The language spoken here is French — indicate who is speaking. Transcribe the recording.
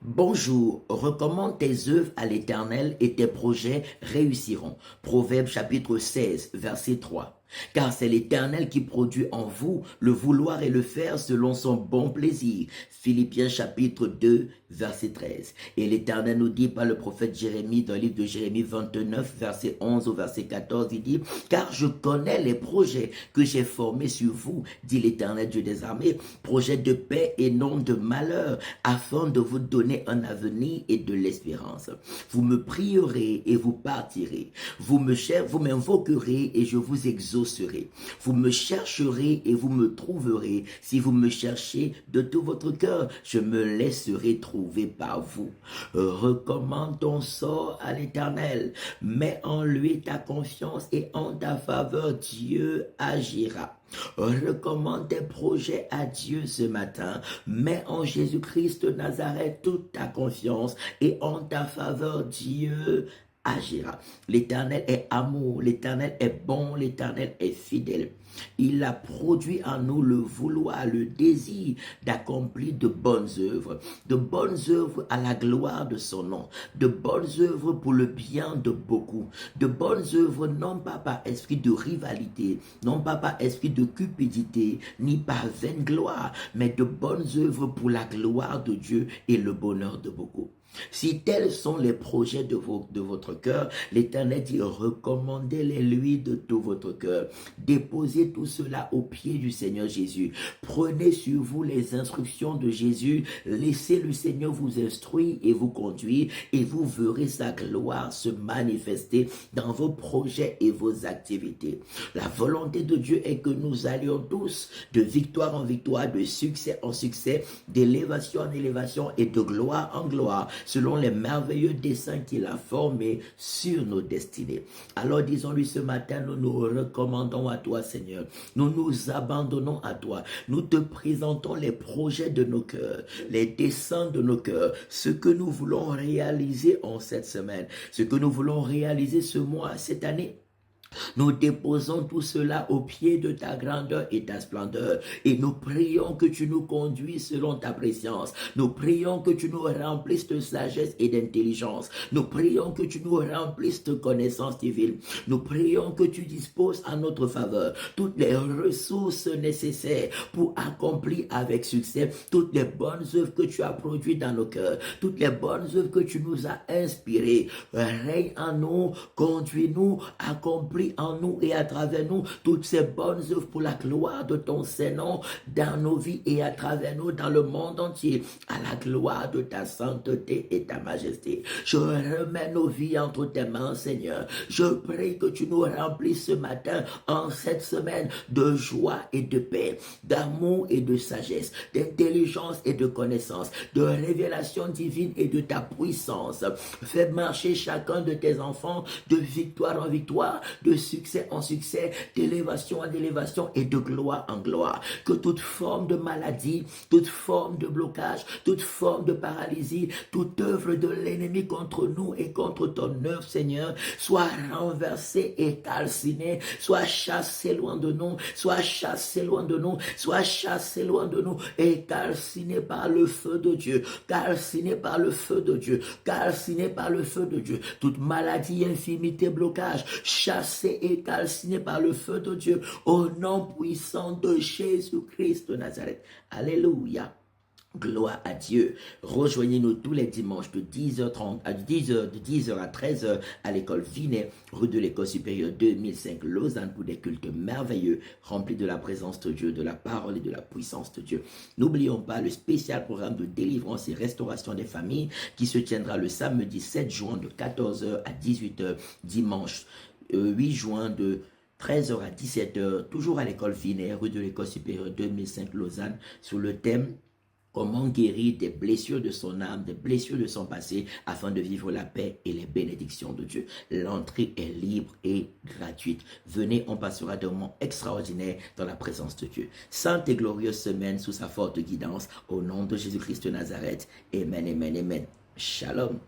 Speaker 1: Bonjour, recommande tes œuvres à l'Éternel et tes projets réussiront. Proverbe chapitre 16, verset 3. Car c'est l'Éternel qui produit en vous le vouloir et le faire selon son bon plaisir. Philippiens chapitre 2, verset 13. Et l'Éternel nous dit par le prophète Jérémie dans le livre de Jérémie 29, verset 11 au verset 14, il dit, car je connais les projets que j'ai formés sur vous, dit l'Éternel Dieu des armées, projets de paix et non de malheur, afin de vous donner un avenir et de l'espérance. Vous me prierez et vous partirez. Vous m'invoquerez et je vous exaucerai. Vous me chercherez et vous me trouverez. Si vous me cherchez de tout votre cœur, je me laisserai trouver par vous. Recommande ton sort à l'Éternel. Mets en lui ta confiance et en ta faveur, Dieu agira. Recommande tes projets à Dieu ce matin. Mets en Jésus-Christ de Nazareth toute ta confiance et en ta faveur, Dieu agira. L'Éternel est amour, l'Éternel est bon, l'Éternel est fidèle. Il a produit en nous le vouloir, le désir d'accomplir de bonnes œuvres à la gloire de son nom, de bonnes œuvres pour le bien de beaucoup, de bonnes œuvres non pas par esprit de rivalité, non pas par esprit de cupidité, ni par vaine gloire, mais de bonnes œuvres pour la gloire de Dieu et le bonheur de beaucoup. Si tels sont les projets de votre cœur, l'Éternel dit, recommandez-les lui de tout votre cœur. Déposez tout cela aux pieds du Seigneur Jésus. Prenez sur vous les instructions de Jésus. Laissez le Seigneur vous instruire et vous conduire et vous verrez sa gloire se manifester dans vos projets et vos activités. La volonté de Dieu est que nous allions tous de victoire en victoire, de succès en succès, d'élévation en élévation et de gloire en gloire, selon les merveilleux desseins qu'il a formés sur nos destinées. Alors disons-lui ce matin, nous nous recommandons à toi, Seigneur. Nous nous abandonnons à toi. Nous te présentons les projets de nos cœurs, les desseins de nos cœurs, ce que nous voulons réaliser en cette semaine, ce que nous voulons réaliser ce mois, cette année. Nous déposons tout cela au pied de ta grandeur et ta splendeur et nous prions que tu nous conduises selon ta préscience. Nous prions que tu nous remplisses de sagesse et d'intelligence. Nous prions que tu nous remplisses de connaissances divines. Nous prions que tu disposes à notre faveur toutes les ressources nécessaires pour accomplir avec succès toutes les bonnes œuvres que tu as produites dans nos cœurs, toutes les bonnes œuvres que tu nous as inspirées. Règne en nous, conduis-nous, accomplis en nous et à travers nous toutes ces bonnes œuvres pour la gloire de ton Saint-Nom dans nos vies et à travers nous dans le monde entier, à la gloire de ta sainteté et ta majesté. Je remets nos vies entre tes mains, Seigneur. Je prie que tu nous remplisses ce matin, en cette semaine, de joie et de paix, d'amour et de sagesse, d'intelligence et de connaissance, de révélation divine et de ta puissance. Fais marcher chacun de tes enfants de victoire en victoire, de succès en succès, d'élévation en élévation et de gloire en gloire. Que toute forme de maladie, toute forme de blocage, toute forme de paralysie, toute œuvre de l'ennemi contre nous et contre ton œuvre, Seigneur, soit renversée et calcinée, soit chassée loin de nous, soit chassée loin de nous, soit chassée loin de nous et calcinée par le feu de Dieu, calcinée par le feu de Dieu, calcinée par le feu de Dieu. Toute maladie, infirmité, blocage, chassée et calciné par le feu de Dieu au nom puissant de Jésus-Christ de Nazareth. Alléluia. Gloire à Dieu. Rejoignez-nous tous les dimanches de 10h30 à 10h, de 10h à 13h à l'école Vinet, rue de l'école supérieure 2005 Lausanne pour des cultes merveilleux remplis de la présence de Dieu, de la parole et de la puissance de Dieu. N'oublions pas le spécial programme de délivrance et restauration des familles qui se tiendra le samedi 7 juin de 14h à 18h, dimanche 8 juin de 13h à 17h, toujours à l'école Vinet, rue de l'école supérieure 2005 Lausanne, sur le thème comment guérir des blessures de son âme, des blessures de son passé, afin de vivre la paix et les bénédictions de Dieu. L'entrée est libre et gratuite. Venez, on passera d'un moment extraordinaire dans la présence de Dieu. Sainte et glorieuse semaine sous sa forte guidance, au nom de Jésus-Christ de Nazareth. Amen, amen, amen. Shalom.